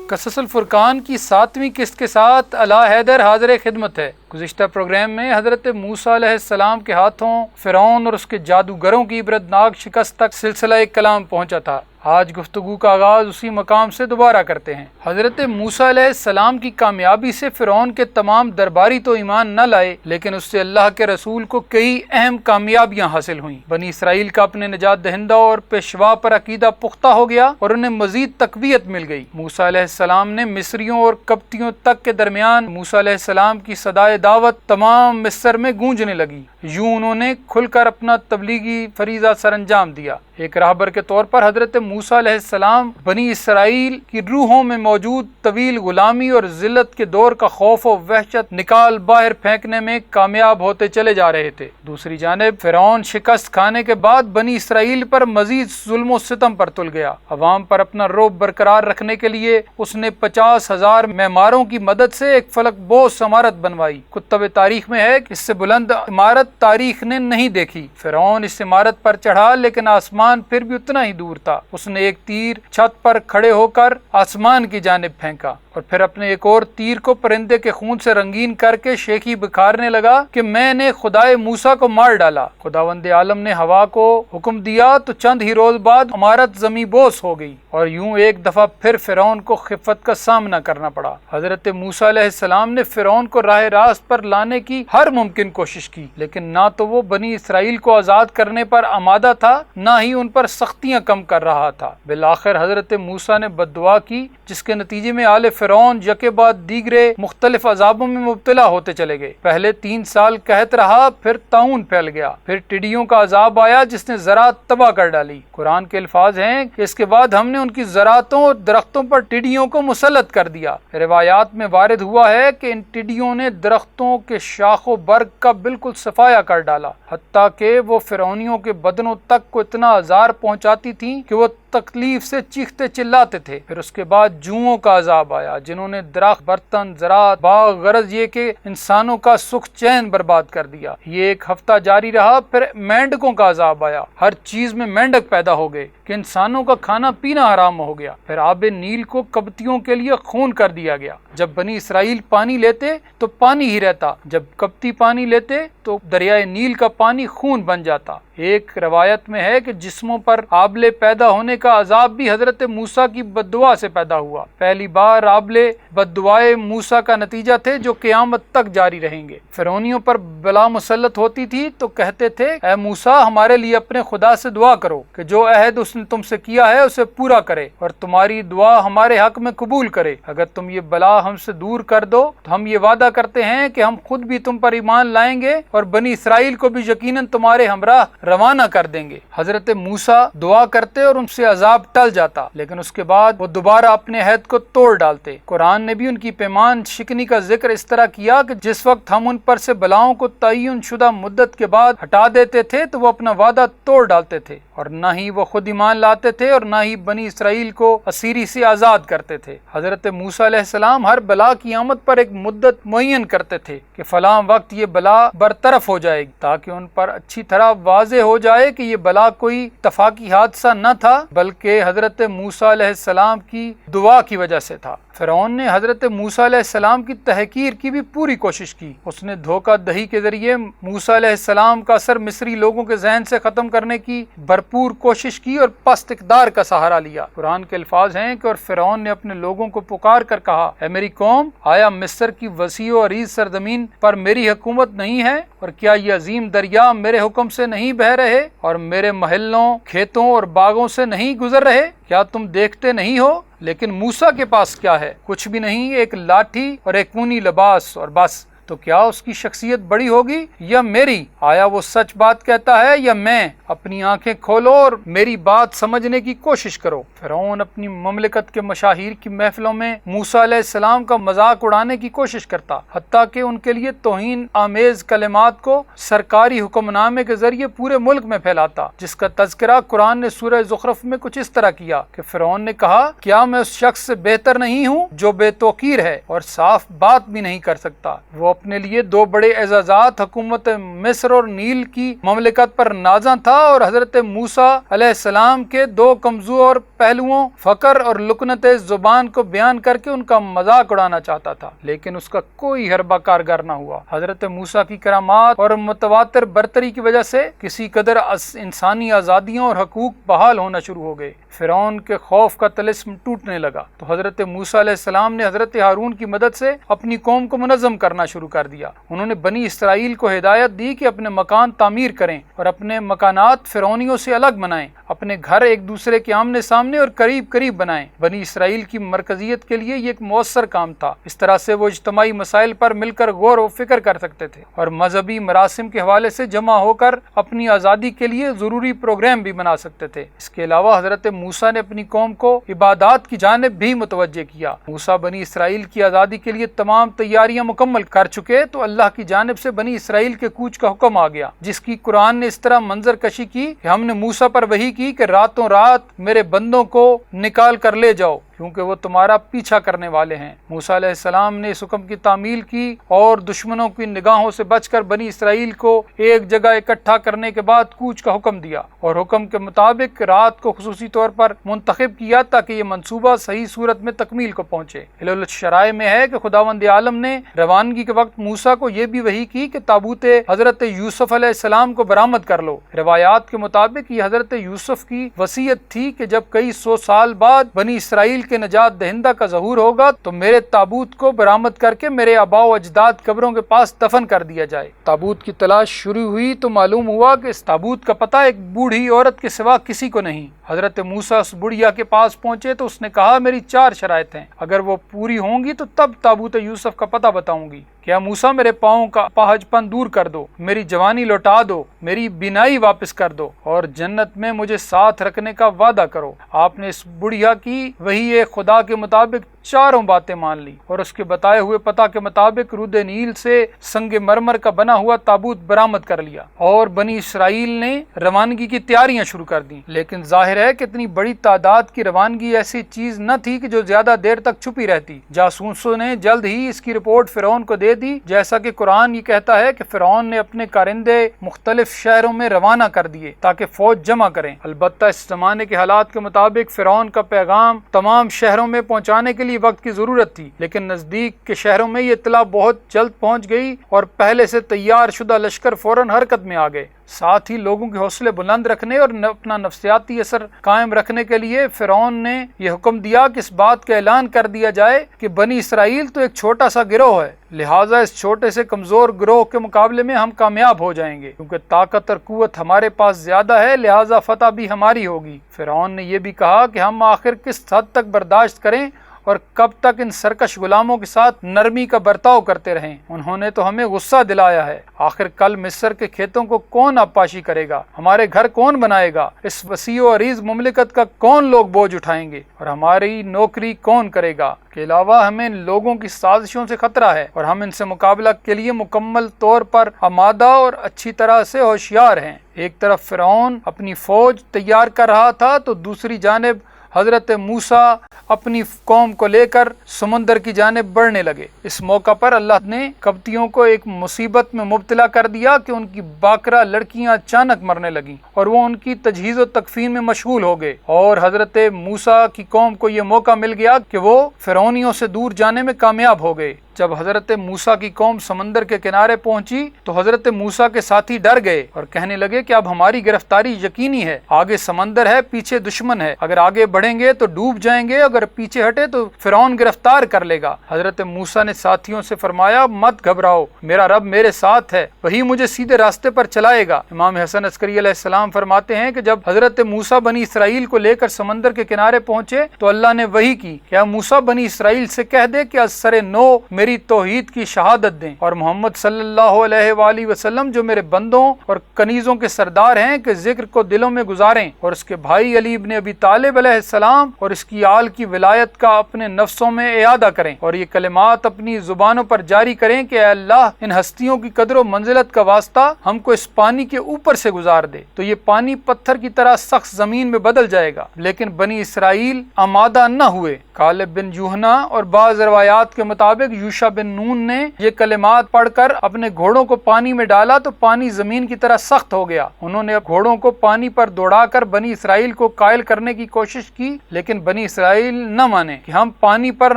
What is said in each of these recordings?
قصص الفرقان کی 7ویں قسط کے ساتھ علا حیدر حاضر خدمت ہے۔ گزشتہ پروگرام میں حضرت موسیٰ علیہ السلام کے ہاتھوں فرعون اور اس کے جادوگروں کی عبرتناک شکست تک سلسلہ کلام پہنچا تھا۔ آج گفتگو کا آغاز اسی مقام سے دوبارہ کرتے ہیں۔ حضرت موسیٰ علیہ السلام کی کامیابی سے فرعون کے تمام درباری تو ایمان نہ لائے، لیکن اس سے اللہ کے رسول کو کئی اہم کامیابیاں حاصل ہوئیں۔ بنی اسرائیل کا اپنے نجات دہندہ اور پیشوا پر عقیدہ پختہ ہو گیا اور انہیں مزید تقویت مل گئی۔ موسیٰ علیہ السلام نے مصریوں اور قبطیوں تک کے درمیان موسیٰ علیہ السلام کی صدائے دعوت تمام مصر میں گونجنے لگی۔ یوں انہوں نے کھل کر اپنا تبلیغی فریضہ سر انجام دیا۔ ایک راہبر کے طور پر حضرت موسیٰ علیہ السلام بنی اسرائیل کی روحوں میں موجود طویل غلامی اور ذلت کے دور کا خوف و وحشت نکال باہر پھینکنے میں کامیاب ہوتے چلے جا رہے تھے۔ دوسری جانب فرعون شکست کھانے کے بعد بنی اسرائیل پر مزید ظلم و ستم پر تل گیا۔ عوام پر اپنا رعب برقرار رکھنے کے لیے اس نے 50,000 معماروں کی مدد سے ایک فلک بوس عمارت بنوائی۔ کتب تاریخ میں ہے کہ اس سے بلند عمارت تاریخ نے نہیں دیکھی۔ فرعون اس عمارت پر چڑھا لیکن آسمان پھر بھی اتنا ہی دور تھا۔ اس نے ایک تیر چھت پر کھڑے ہو کر آسمان کی جانب پھینکا اور پھر اپنے ایک اور تیر کو پرندے کے خون سے رنگین کر کے شیخی بکھارنے لگا کہ میں نے خدائے موسیٰ کو مار ڈالا۔ خداوند عالم نے ہوا کو حکم دیا تو چند ہی روز بعد عمارت زمیں بوس ہو گئی اور یوں ایک دفعہ پھر فرعون کو خفت کا سامنا کرنا پڑا۔ حضرت موسیٰ علیہ السلام نے فرعون کو راہ راست پر لانے کی ہر ممکن کوشش کی، لیکن نہ تو وہ بنی اسرائیل کو آزاد کرنے پر آمادہ تھا، نہ ہی ان پر سختیاں کم کر رہا تھا۔ بالآخر حضرت موسیٰ نے بد دعا کی، جس کے نتیجے میں آل فرعون یکے بعد دیگرے مختلف عذابوں میں مبتلا ہوتے چلے گئے۔ پہلے 3 سال قحط رہا، پھر طاعون پھیل گیا، پھر ٹڈیوں کا عذاب آیا جس نے زراعت تباہ کر ڈالی۔ قرآن کے الفاظ ہیں کہ اس کے بعد ہم نے ان کی زراعتوں اور درختوں پر ٹڈیوں کو مسلط کر دیا۔ روایات میں وارد ہوا ہے کہ ان ٹڈیوں نے درختوں کے شاخ و برگ کا بالکل صفایا کر ڈالا، حتیٰ کہ وہ فرعونیوں کے بدنوں تک کو اتنا آزار پہنچاتی تھیں کہ وہ تکلیف سے چیختے چلاتے تھے۔ پھر اس کے بعد جوؤں کا عذاب آیا، جنہوں نے درخت، برتن، زراعت، باغ، غرض یہ کہ انسانوں کا سکھ چین برباد کر دیا۔ یہ ایک ہفتہ جاری رہا، پھر مینڈکوں کا عذاب آیا۔ ہر چیز میں مینڈک پیدا ہو گئے کہ انسانوں کا کھانا پینا حرام ہو گیا۔ پھر آب نیل کو قبطیوں کے لیے خون کر دیا گیا۔ جب بنی اسرائیل پانی لیتے تو پانی ہی رہتا، جب قبطی پانی لیتے تو دریائے نیل کا پانی خون بن جاتا۔ ایک روایت میں ہے کہ جسموں پر آبلے پیدا ہونے کا عذاب بھی حضرت موسیٰ کی بد دعا سے پیدا ہوا۔ پہلی بار آبلے بد دعائے موسیٰ کا نتیجہ تھے جو قیامت تک جاری رہیں گے۔ فرعونیوں پر بلا مسلط ہوتی تھی تو کہتے تھے، اے موسیٰ ہمارے لیے اپنے خدا سے دعا کرو کہ جو عہد اس نے تم سے کیا ہے اسے پورا کرے اور تمہاری دعا ہمارے حق میں قبول کرے۔ اگر تم یہ بلا ہم سے دور کر دو تو ہم یہ وعدہ کرتے ہیں کہ ہم خود بھی تم پر ایمان لائیں گے اور بنی اسرائیل کو بھی یقیناً تمہارے ہمراہ روانہ کر دیں گے۔ حضرت موسیٰ دعا کرتے اور ان سے عذاب ٹل جاتا، لیکن اس کے بعد وہ دوبارہ اپنے عہد کو توڑ ڈالتے۔ قرآن نے بھی ان کی پیمان شکنی کا ذکر اس طرح کیا کہ جس وقت ہم ان پر سے بلاؤں کو تعین شدہ مدت کے بعد ہٹا دیتے تھے تو وہ اپنا وعدہ توڑ ڈالتے تھے، اور نہ ہی وہ خود ایمان لاتے تھے اور نہ ہی بنی اسرائیل کو اسیری سے آزاد کرتے تھے۔ حضرت موسیٰ علیہ السلام ہر بلا کی آمد پر ایک مدت معین کرتے تھے کہ فلاں وقت یہ بلا برطرف ہو جائے گی، تاکہ ان پر اچھی طرح واضح ہو جائے کہ یہ بلا کوئی اتفاقی حادثہ نہ تھا بلکہ حضرت موسیٰ علیہ السلام کی دعا کی وجہ سے تھا۔ فرعون نے حضرت موسیٰ علیہ السلام کی تحقیر کی بھی پوری کوشش کی۔ اس نے دھوکہ دہی کے ذریعے موسیٰ علیہ السلام کا اثر مصری لوگوں کے ذہن سے ختم کرنے کی بھرپور کوشش کی اور پست اقدار کا سہارا لیا۔ قرآن کے الفاظ ہیں کہ اور فرعون نے اپنے لوگوں کو پکار کر کہا، اے میری قوم، آیا مصر کی وسیع و عریض سرزمین پر میری حکومت نہیں ہے؟ اور کیا یہ عظیم دریا میرے حکم سے نہیں بہہ رہے اور میرے محلوں، کھیتوں اور باغوں سے نہیں گزر رہے؟ کیا تم دیکھتے نہیں ہو؟ لیکن موسیٰ کے پاس کیا ہے؟ کچھ بھی نہیں، ایک لاٹھی اور ایک اونی لباس اور بس۔ تو کیا اس کی شخصیت بڑی ہوگی یا میری؟ آیا وہ سچ بات کہتا ہے یا میں؟ اپنی آنکھیں کھولو اور میری بات سمجھنے کی کوشش کرو۔ فرعون اپنی مملکت کے مشاہیر کی محفلوں میں موسیٰ علیہ السلام کا مذاق اڑانے کی کوشش کرتا، حتیٰ کہ ان کے لیے توہین آمیز کلمات کو سرکاری حکم نامے کے ذریعے پورے ملک میں پھیلاتا، جس کا تذکرہ قرآن نے سورہ زخرف میں کچھ اس طرح کیا کہ فرعون نے کہا، کیا میں اس شخص سے بہتر نہیں ہوں جو بے توقیر ہے اور صاف بات بھی نہیں کر سکتا؟ وہ اپنے لیے دو بڑے اعزازات حکومت مصر اور نیل کی مملکت پر نازاں تھا اور حضرت موسیٰ علیہ السلام کے دو کمزور پہلوؤں فقر اور لکنت زبان کو بیان کر کے ان کا مذاق اڑانا چاہتا تھا، لیکن اس کا کوئی حربہ کارگر نہ ہوا۔ حضرت موسیٰ کی کرامات اور متواتر برتری کی وجہ سے کسی قدر انسانی آزادیوں اور حقوق بحال ہونا شروع ہو گئے۔ فرعون کے خوف کا طلسم ٹوٹنے لگا تو حضرت موسیٰ علیہ السلام نے حضرت ہارون کی مدد سے اپنی قوم کو منظم کرنا شروع کر دیا۔ انہوں نے بنی اسرائیل کو ہدایت دی کہ اپنے مکان تعمیر کریں اور اپنے مکانات فرعونیوں سے الگ بنائیں، اپنے گھر ایک دوسرے کے آمنے سامنے اور قریب قریب بنائیں۔ بنی اسرائیل کی مرکزیت کے لیے یہ ایک مؤثر کام تھا، اس طرح سے وہ اجتماعی مسائل پر مل کر غور و فکر کر سکتے تھے اور مذہبی مراسم کے حوالے سے جمع ہو کر اپنی آزادی کے لیے ضروری پروگرام بھی بنا سکتے تھے۔ اس کے علاوہ حضرت موسیٰ نے اپنی قوم کو عبادات کی جانب بھی متوجہ کیا۔ موسیٰ بنی اسرائیل کی آزادی کے لیے تمام تیاریاں مکمل کر چکے تو اللہ کی جانب سے بنی اسرائیل کے کوچ کا حکم آ گیا، جس کی قرآن نے اس طرح منظر کشی کی کہ ہم نے موسیٰ پر وحی کی کہ راتوں رات میرے بندوں کو نکال کر لے جاؤ کیونکہ وہ تمہارا پیچھا کرنے والے ہیں۔ موسیٰ علیہ السلام نے اس حکم کی تعمیل کی اور دشمنوں کی نگاہوں سے بچ کر بنی اسرائیل کو ایک جگہ اکٹھا کرنے کے بعد کوچ کا حکم دیا اور حکم کے مطابق رات کو خصوصی طور پر منتخب کیا تاکہ یہ منصوبہ صحیح صورت میں تکمیل کو پہنچے۔ علل الشرائع میں ہے کہ خداوند عالم نے روانگی کے وقت موسیٰ کو یہ بھی وحی کی کہ تابوت حضرت یوسف علیہ السلام کو برآمد کر لو۔ روایات کے مطابق یہ حضرت یوسف کی وصیت تھی کہ جب کئی سو سال بعد بنی اسرائیل کے نجات دہندہ کا ظہور ہوگا تو میرے تابوت کو برآمد کر کے میرے آباء و اجداد قبروں کے پاس دفن کر دیا جائے۔ تابوت کی تلاش شروع ہوئی تو معلوم ہوا کہ اس تابوت کا پتہ ایک بوڑھی عورت کے سوا کسی کو نہیں۔ حضرت موسیٰ اس بڑھیا کے پاس پہنچے تو اس نے کہا میری 4 شرائط ہیں، اگر وہ پوری ہوں گی تو تب تابوت یوسف کا پتہ بتاؤں گی۔ کیا موسیٰ میرے پاؤں کا پاہج پن دور کر دو، میری جوانی لوٹا دو، میری بینائی واپس کر دو اور جنت میں مجھے ساتھ رکھنے کا وعدہ کرو۔ آپ نے اس بڑھیا کی وہی خدا کے مطابق 4 باتیں مان لی اور اس کے بتائے ہوئے پتہ کے مطابق رود نیل سے سنگ مرمر کا بنا ہوا تابوت برآمد کر لیا اور بنی اسرائیل نے روانگی کی تیاریاں شروع کر دیں۔ لیکن ظاہر ہے کہ اتنی بڑی تعداد کی روانگی ایسی چیز نہ تھی کہ جو زیادہ دیر تک چھپی رہتی۔ جاسوسوں نے جلد ہی اس کی رپورٹ فرعون کو دے دی، جیسا کہ قرآن یہ کہتا ہے کہ فرعون نے اپنے کارندے مختلف شہروں میں روانہ کر دیے تاکہ فوج جمع کریں۔ البتہ اس زمانے کے حالات کے مطابق فرعون کا پیغام تمام شہروں میں پہنچانے کے لیے وقت کی ضرورت تھی، لیکن نزدیک کے شہروں میں یہ اطلاع بہت جلد پہنچ گئی اور پہلے سے تیار شدہ لشکر فوراً حرکت میں آ گئے۔ ساتھ ہی لوگوں کے حوصلے بلند رکھنے اور اپنا نفسیاتی اثر قائم رکھنے کے لیے فرعون نے یہ حکم دیا کہ اس بات کا اعلان کر دیا جائے کہ بنی اسرائیل تو ایک چھوٹا سا گروہ ہے، لہٰذا اس چھوٹے سے کمزور گروہ کے مقابلے میں ہم کامیاب ہو جائیں گے کیونکہ طاقت اور قوت ہمارے پاس زیادہ ہے، لہٰذا فتح بھی ہماری ہوگی۔ فرعون نے یہ بھی کہا کہ ہم آخر کس حد تک برداشت کریں اور کب تک ان سرکش غلاموں کے ساتھ نرمی کا برتاؤ کرتے رہیں؟ انہوں نے تو ہمیں غصہ دلایا ہے۔ آخر کل مصر کے کھیتوں کو کون آبپاشی کرے گا؟ ہمارے گھر کون بنائے گا؟ اس وسیع و عریض مملکت کا کون لوگ بوجھ اٹھائیں گے اور ہماری نوکری کون کرے گا؟ کے علاوہ ہمیں لوگوں کی سازشوں سے خطرہ ہے اور ہم ان سے مقابلہ کے لیے مکمل طور پر آمادہ اور اچھی طرح سے ہوشیار ہیں۔ ایک طرف فرعون اپنی فوج تیار کر رہا تھا تو دوسری جانب حضرت موسیٰ اپنی قوم کو لے کر سمندر کی جانب بڑھنے لگے۔ اس موقع پر اللہ نے قبطیوں کو ایک مصیبت میں مبتلا کر دیا کہ ان کی باکرہ لڑکیاں اچانک مرنے لگیں اور وہ ان کی تجہیز و تکفین میں مشغول ہو گئے، اور حضرت موسیٰ کی قوم کو یہ موقع مل گیا کہ وہ فرعونیوں سے دور جانے میں کامیاب ہو گئے۔ جب حضرت موسیٰ کی قوم سمندر کے کنارے پہنچی تو حضرت موسیٰ کے ساتھی ڈر گئے اور کہنے لگے کہ اب ہماری گرفتاری یقینی ہے، آگے سمندر ہے، پیچھے دشمن ہے، اگر آگے بڑھیں گے تو ڈوب جائیں گے، اگر پیچھے ہٹے تو فرعون گرفتار کر لے گا۔ حضرت موسیٰ نے ساتھیوں سے فرمایا مت گھبراؤ، میرا رب میرے ساتھ ہے، وہی مجھے سیدھے راستے پر چلائے گا۔ امام حسن عسکری علیہ السلام فرماتے ہیں کہ جب حضرت موسیٰ بنی اسرائیل کو لے کر سمندر کے کنارے پہنچے تو اللہ نے وحی کی کہ موسیٰ بنی اسرائیل سے کہہ دے کہ از سر نو میری توحید کی شہادت دیں اور محمد صلی اللہ علیہ وآلہ وسلم جو میرے بندوں اور کنیزوں کے سردار ہیں کہ ذکر کو دلوں میں گزاریں اور اس کے بھائی علی ابن ابی طالب علیہ السلام اور اس کی آل کی ولایت کا اپنے نفسوں میں اعادہ کریں اور یہ کلمات اپنی زبانوں پر جاری کریں کہ اے اللہ ان ہستیوں کی قدر و منزلت کا واسطہ ہم کو اس پانی کے اوپر سے گزار دے، تو یہ پانی پتھر کی طرح سخت زمین میں بدل جائے گا۔ لیکن بنی اسرائیل آمادہ نہ ہوئے۔ کالب بن یوحنا اور بعض روایات کے مطابق یوشع یوشع بن نون نے یہ کلمات پڑھ کر اپنے گھوڑوں کو پانی میں ڈالا تو پانی زمین کی طرح سخت ہو گیا۔ انہوں نے گھوڑوں کو پانی پر دوڑا کر بنی اسرائیل کو قائل کرنے کی کوشش کی، لیکن بنی اسرائیل نہ مانے کہ ہم پانی پر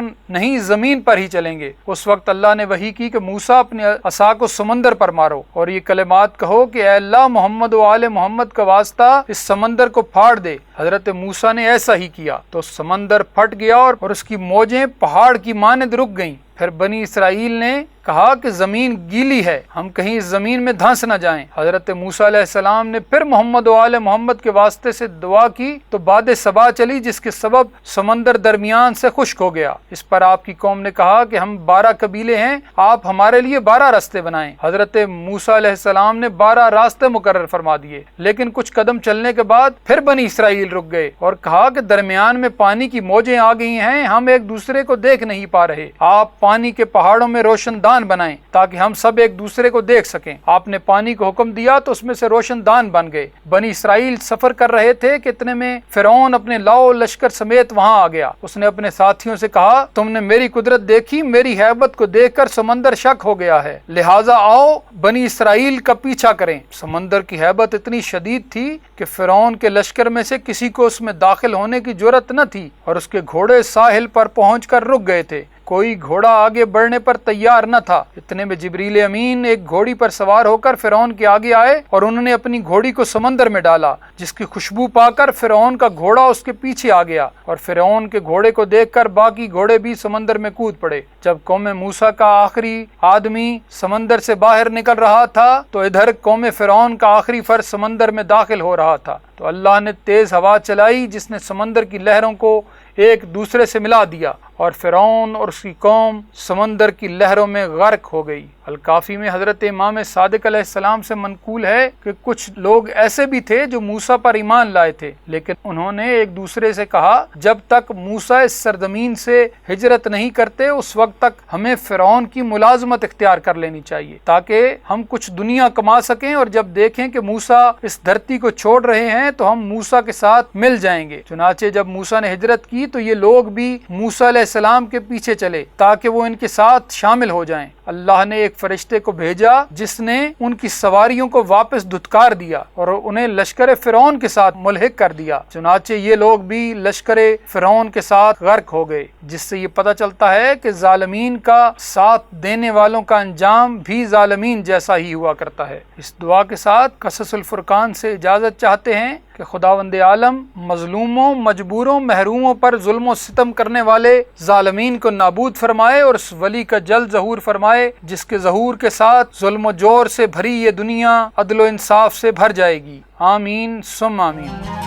نہیں زمین پر ہی چلیں گے۔ اس وقت اللہ نے وحی کی کہ موسیٰ اپنے عصا کو سمندر پر مارو اور یہ کلمات کہو کہ اے اللہ محمد و آل محمد کا واسطہ اس سمندر کو پھاڑ دے۔ حضرت موسیٰ نے ایسا ہی کیا تو سمندر پھٹ گیا اور اس کی موجیں پہاڑ کی مانند رک گئیں۔ پھر بنی اسرائیل نے کہا کہ زمین گیلی ہے، ہم کہیں اس زمین میں دھنس نہ جائیں۔ حضرت موسیٰ علیہ السلام نے پھر محمد و آل محمد کے واسطے سے دعا کی تو باد صبا چلی، جس کے سبب سمندر درمیان سے خشک ہو گیا۔ اس پر آپ کی قوم نے کہا کہ ہم 12 قبیلے ہیں، آپ ہمارے لیے 12 راستے بنائیں۔ حضرت موسیٰ علیہ السلام نے 12 راستے مقرر فرما دیے، لیکن کچھ قدم چلنے کے بعد پھر بنی اسرائیل رک گئے اور کہا کہ درمیان میں پانی کی موجیں آ گئی ہیں، ہم ایک دوسرے کو دیکھ نہیں پا رہے۔ آپ پانی کے پہاڑوں میں روشن دان بنائیں تاکہ ہم سب ایک دوسرے کو دیکھ سکیں۔ آپ نے پانی کو حکم دیا تو اس میں سے روشن دان بن گئے۔ بنی اسرائیل سفر کر رہے تھے کہ اتنے میں فرعون اپنے لاؤ لشکر سمیت وہاں آ گیا۔ اس نے اپنے ساتھیوں سے کہا تم نے میری قدرت دیکھی، میری ہیبت کو دیکھ کر سمندر شک ہو گیا ہے، لہٰذا آؤ بنی اسرائیل کا پیچھا کریں۔ سمندر کی ہیبت اتنی شدید تھی کہ فرعون کے لشکر میں سے کسی کو اس میں داخل ہونے کی جرأت نہ تھی اور اس کے گھوڑے ساحل پر پہنچ کر رک گئے تھے۔ کوئی گھوڑا آگے بڑھنے پر تیار نہ تھا۔ اتنے میں جبریل امین ایک گھوڑی پر سوار ہو کر فرعون کے آگے آئے اور انہوں نے اپنی گھوڑی کو سمندر میں ڈالا، جس کی خوشبو پا کر فرعون کا گھوڑا اس کے پیچھے آ گیا اور فرعون کے گھوڑے کو دیکھ کر باقی گھوڑے بھی سمندر میں کود پڑے۔ جب قوم موسیٰ کا آخری آدمی سمندر سے باہر نکل رہا تھا تو ادھر قوم فرعون کا آخری فرد سمندر میں داخل ہو رہا تھا، تو اللہ نے تیز ہوا چلائی جس نے سمندر کی لہروں کو ایک دوسرے سے ملا دیا اور فرعون اور اس کی قوم سمندر کی لہروں میں غرق ہو گئی۔ الکافی میں حضرت امام صادق علیہ السلام سے منقول ہے کہ کچھ لوگ ایسے بھی تھے جو موسیٰ پر ایمان لائے تھے، لیکن انہوں نے ایک دوسرے سے کہا جب تک موسیٰ اس سرزمین سے ہجرت نہیں کرتے اس وقت تک ہمیں فرعون کی ملازمت اختیار کر لینی چاہیے تاکہ ہم کچھ دنیا کما سکیں، اور جب دیکھیں کہ موسیٰ اس دھرتی کو چھوڑ رہے ہیں تو ہم موسیٰ کے ساتھ مل جائیں گے۔ چنانچہ جب موسیٰ نے ہجرت کی تو یہ لوگ بھی موسیٰ علیہ السلام کے پیچھے چلے تاکہ وہ ان کے ساتھ شامل ہو جائیں۔ اللہ نے ایک فرشتے کو بھیجا جس نے ان کی سواریوں کو واپس دھتکار دیا اور انہیں لشکر فرعون کے ساتھ ملحق کر دیا۔ چنانچہ یہ لوگ بھی لشکر فرعون کے ساتھ غرق ہو گئے، جس سے یہ پتہ چلتا ہے کہ ظالمین کا ساتھ دینے والوں کا انجام بھی ظالمین جیسا ہی ہوا کرتا ہے۔ اس دعا کے ساتھ قصص الفرقان سے اجازت چاہتے ہیں کہ خداوند عالم مظلوموں، مجبوروں، محروموں پر ظلم و ستم کرنے والے ظالمین کو نابود فرمائے اور اس ولی کا جلد ظہور فرمائے جس کے ظہور کے ساتھ ظلم و جور سے بھری یہ دنیا عدل و انصاف سے بھر جائے گی۔ آمین ثم آمین۔